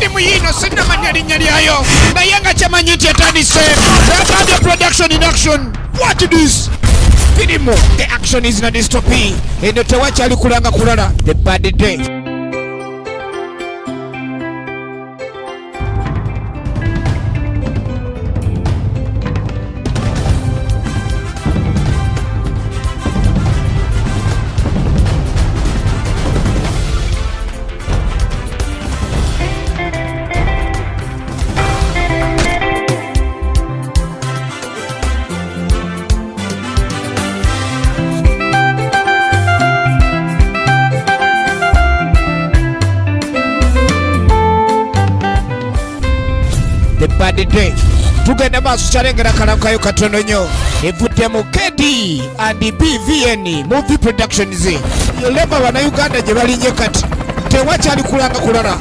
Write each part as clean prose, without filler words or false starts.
firimu yino sinnamanya linnya lyayo naye nga kyamanyi nti etandise. Bad production in action. What is this? Firimu the action is not dystopia. Eno tewakyali kulanga kulala. The Bad Day. The Bad Day. Tugenda maaso kyalengera kalankayo katono nnyo evudde mu KD and BVN movie productions. Yoleba Bannayuganda gye balinye kati tewakyali kulanga kulala.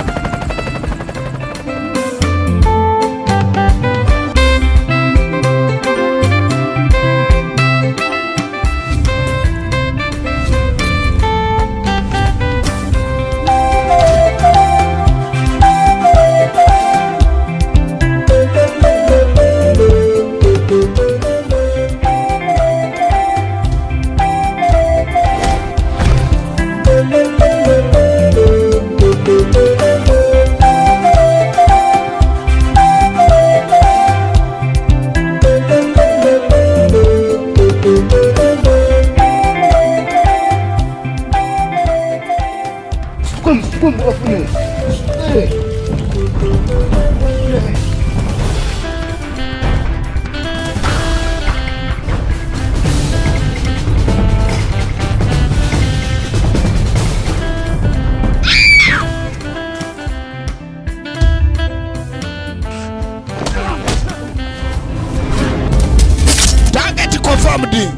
Target confirmed.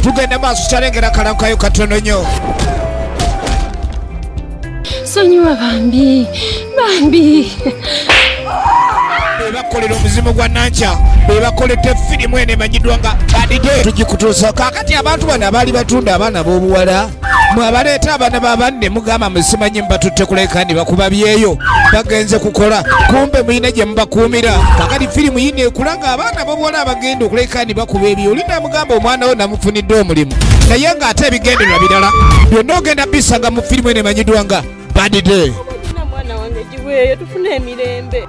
Tugenda maaso kyalengera kalankayo katono nnyo. Sonyiwa Bambi. Bebakolera omuzimu gwa Nankya bebakolete firimu eno emanyiddwa nga Bad Day. Tugikutuusa kakati abantu bano abaali batunda abaana b'obuwala mwabaleeta abaana b'abanne mugamba musimanyi mubatutte kuleka ne bakuba byeyo bagenze kukola kumbe muyina gye mubakuumira. Kakati firimu yino ekulanga abaana b'obuwala abagenda okuleka ne bakuba ebyo olina mugamba omwana wo namufunidde omulimu naye ng'ate ebigendererwa birala byonna ogenda bisanga mu firimu eno emanyiddwa nga Bad Day. Mwana wange giweeyo tufune emirembe.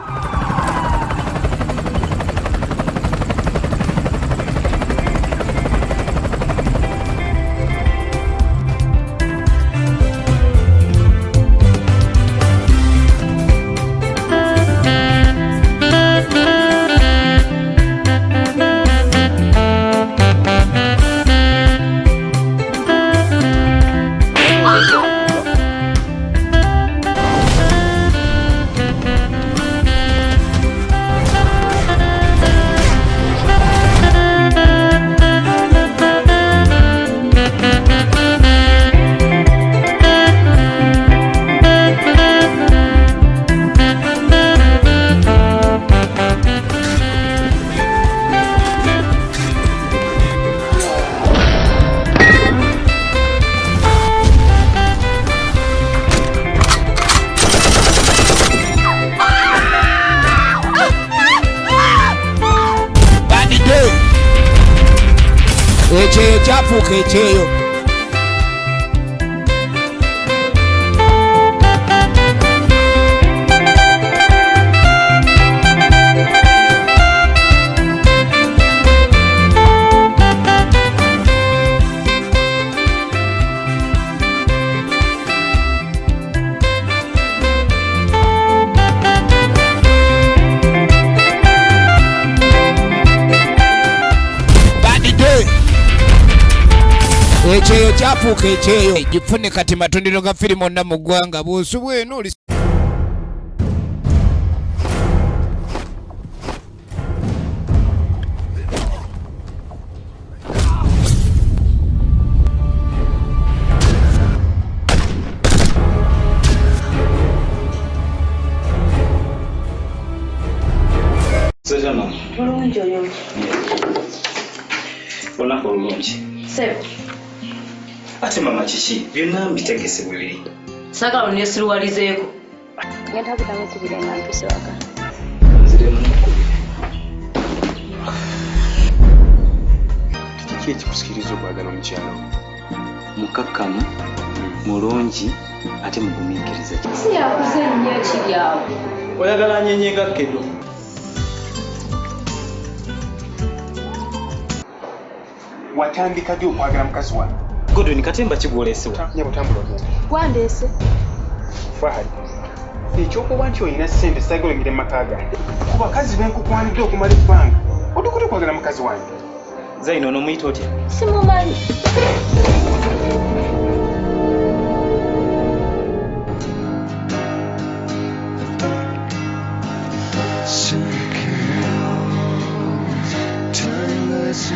Ekyeyo kyafuuka ekyeyo. Ekyeyo kyafuuka ekyeyo. Gifune kati matundiro ga firimu onna mu ggwanga bw'osubwa eno Meze mama. Bulungi oyo. Olunaku olulungi. Sebo. Ate mama kiki byonna mbitegese bwe biri. Saagala onesiruwalizeeko. Ngenda kuddamu kubire nga mpise waka. Nziremu mukubire. Kiki ekikusikiriza okwagala omukyalo? Mukkakkamu, mulungi ate mugumiikiriza. Si yakuze nnyo kiri awo. Oyagala nyenye nga kkedo. Watandika ddi okwagala mukazi wange? Godwin katemba kigwolesewa. Nyabo tambula omuntu. Wandeese. Fahali. Ekyokuba nti olina ssente saagala oyingire mu maka gange. Ku bakazi benkukwanidde okumala ebbanga. Oddukute okwagala mukazi wange. Zaino onomuyita otya? Simumanyi.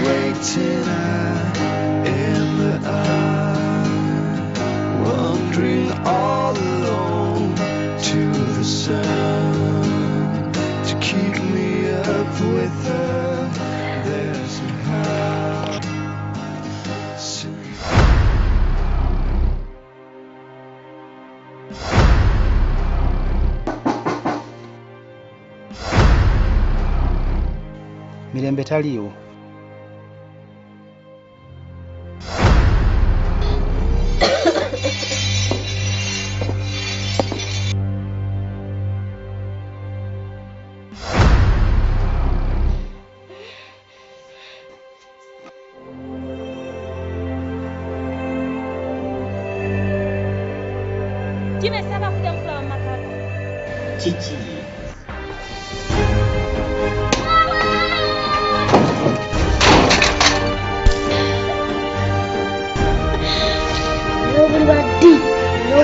Waiting in the eye, wandering all alone to the sun to keep me up with her. There's a house. Mirembe taliiwo. Kimesaba kuja kula makaka. Kiki. Nobody. No.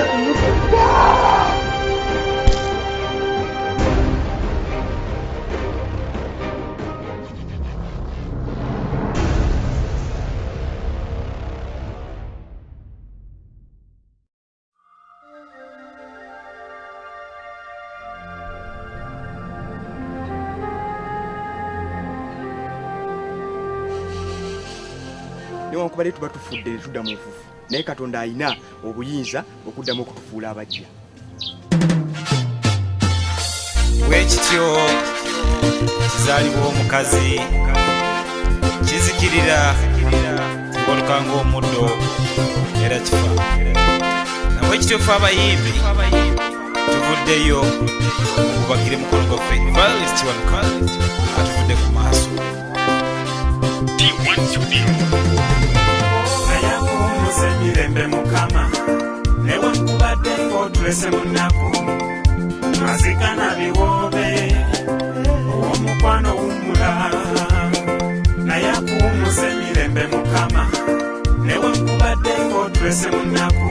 Newankubadde tuba tufudde tudda mu nfufu, naye Katonda alina obuyinza okuddamu okutufuula abajja. Bwekityo kizaalibwa omukazi kizikirira ng'oluka ng'omuddo era kifa. Nabwe kityo ffe abayimbi tuvuddeyo okubakira emikono gwaffe Violet Kiwanuka atuvudde ku maaso. Mirembe mukama newe nkubadde ng'otulese mu nnaku mazika na biwoobe omukwano wumula naye akuwumuza emirembe mukama newe nkubadde ng'otulese mu nnaku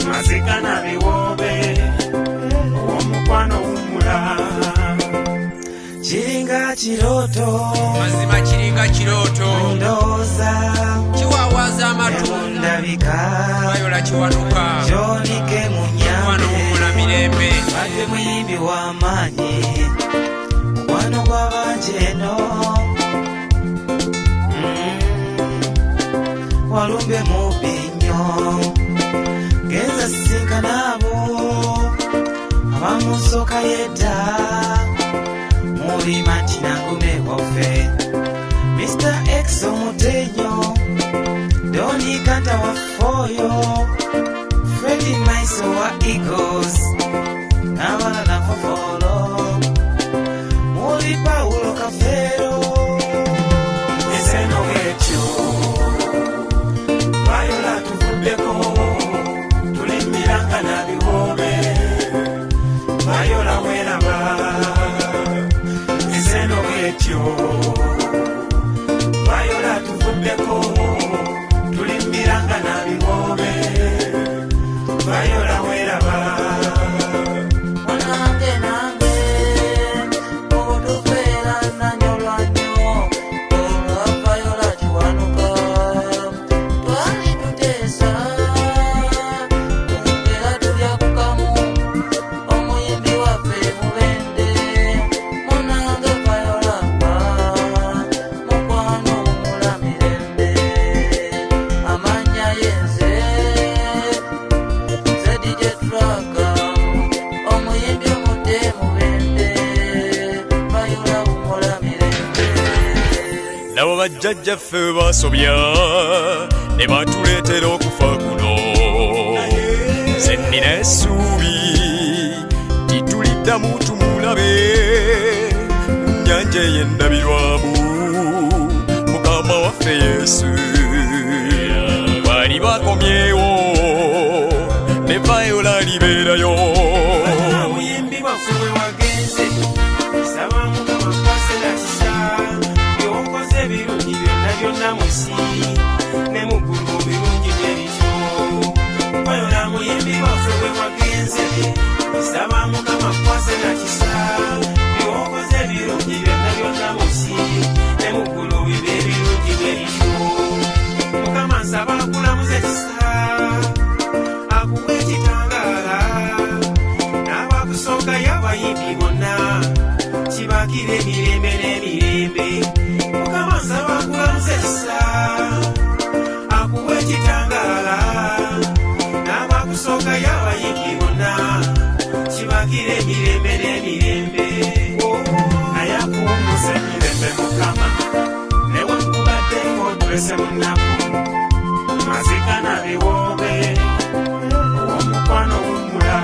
mazika na biwoobe omukwano wumula kiringa kirooto Mazima kiringa kirooto ndowooza kiwawaza amatu Viola Kiwanuka Jonike Mwana wumula mirembe Ate muyimbi w'amaanyi mukwano gw'abanje eno walumbe mubbi nnyo genza sisinkana abo abamusooka yedda mulima nti nangume waffe Mr. X omutenyo Doni Kanta wa Foyo Freddy Maiso wa Eagles Nabala na Fofolo Muli Paulo Cafero Eseno wetyo Viola tuvuddeko Tulimiranga na biwoobe Viola weraba Eseno wetyo Viola tuvuddeko tulimiranga na biwoobe Viola weraba onange nange otufeera nanyolwa nnyo olwa Viola Kiwanuka twali tuteesa era tulya ku kamu omuyimbi waffe mubende munange Viola bajjajjaffe basobya ne batuleetera okufa kuno. Nze nnina essuubi tituliddamu tumulabe nnyanja ey'endabirwamu Mukama waffe Yesu. Bali bakomyewo ne Viola libeerayo. Omuyimbi waffe bwe wagenze saba Mukama kwase na kisa by'okoze ebirungi byonna byonna mu nsi ne mu ggulu mu birungi bye bityo. Viola muyimbi waffe bwe wagenze saba Mukama kwase na kisa by'okoze ebirungi byonna byonna mu nsi ne mu ggulu bibe ebirungi bye bityo. Mukama nsaba akulamuze kisa akuwe ekitangaala n'abakusooka y'abayimbi bonna kibakire emirembe n'emirembe. Mukama nsaba akulamuze kisa akuwe ekitangaala n'abakusooka y'abayimbi bonna kibakire emirembe n'emirembe. Naye akuwummuza emirembe Mukama newe nkubadde ng'otulese mu nnaku mazika na biwoobe omukwano gummula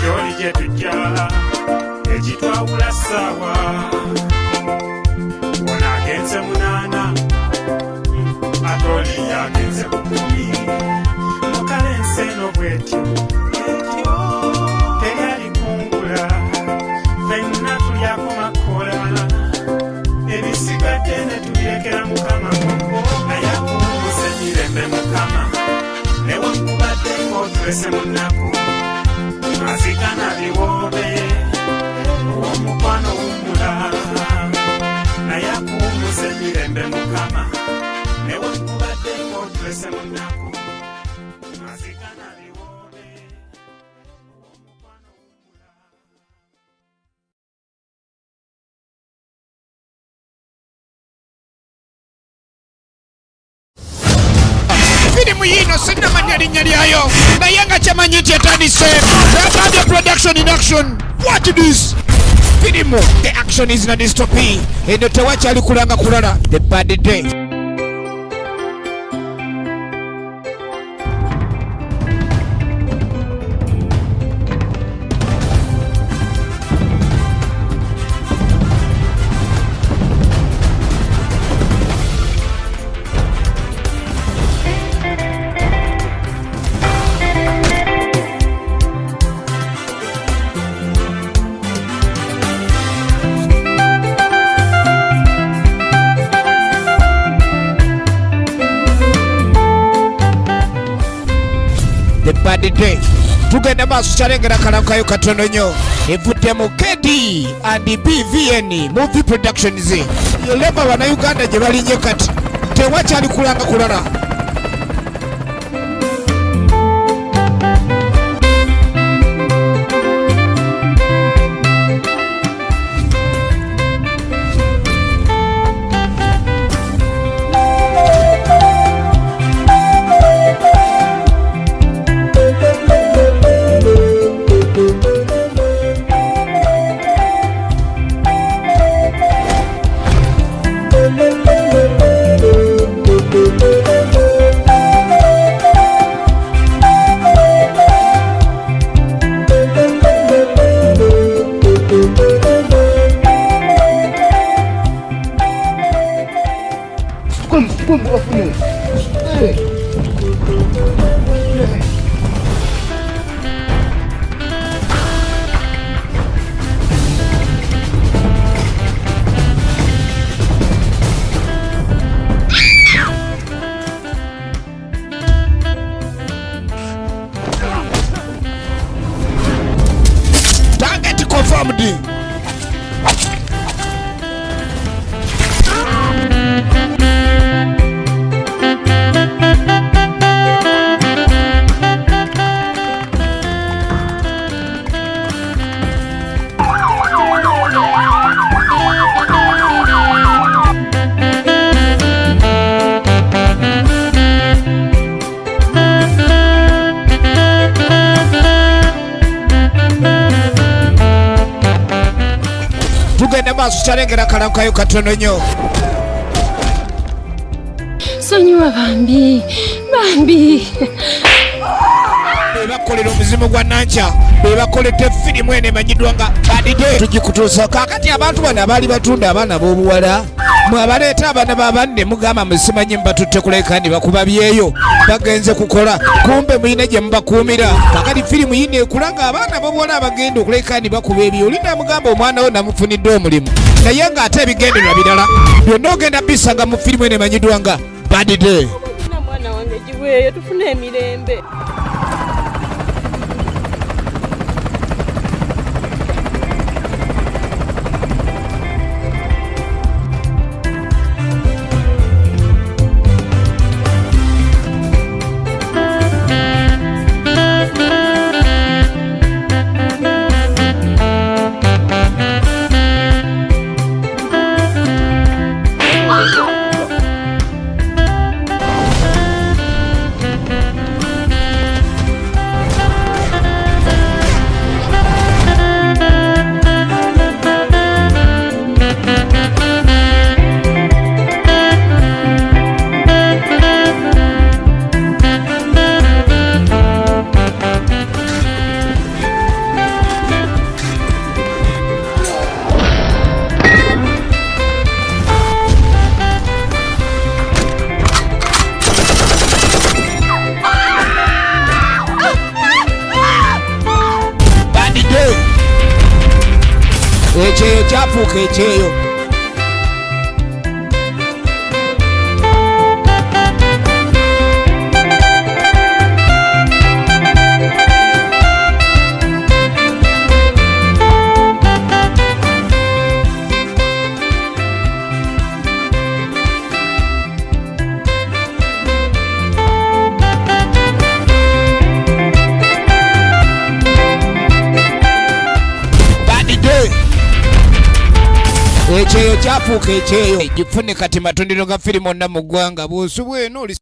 gy'oli gye tujja ekitwawula ssaawa wona agenze 8 ate oli yagenze ku 10 mukale ensi eno bwetyo teryali kungula ffenna tulyako makola ebisigadde ne tubirekera Mukama naye akuwummuza emirembe Mukama newe nkubadde ng'otulese mu nnaku mazika na biwoobe omukwano gummula naye akuwummuza emirembe Mukama newe nkubadde ng'otulese mu nnaku mazika na biwoobe omukwano gummula. Firimu yino sinnamanya linnya lyayo naye nga kyamanyi nti etandise. Radio production in action. What this? Firimu the action is na dystopy. Eno tewakyali kulanga kulala. The Bad Day. The Bad Day. Tugenda maaso kyalengera kalankayo katono nnyo evudde mu KD and BVN movie productions. Leba Bannayuganda gye balinye kati tewakyali kulanga kulala. Target confirmed. maaso kyalengera kalankayo katono nnyo. Sonyiwa bambi. Bebakolera omuzimu gwa Nankya, bebakoledde firimu eno emanyiddwa nga Bad Day. Tugikutuusa kaakati abantu bano abaali batunda abaana b'obuwala mwabaleeta abaana b'abanne mugamba musimanyi mubatutte kulekandi bakubabyeyo bagenze kukola kumbe muyina gye mubakuumira. Kaakati firimu yino ekulaga abaana b'obuwala abagenda okulekandi bakuba ebyo olina mugamba omwana wo namufunidde omulimu naye ng'ate ebigendererwa birala byonna ogenda bisanga mu firimu eno emanyiddwa nga Bad Day. Mwana wange giweeyo tufune emirembe. Ekyeyo kyafuuka ekyeyo. Ekyeyo kyafuuka ekyeyo. Gifune kati matundiro ga firimu onna mu ggwanga bw'osubwa eno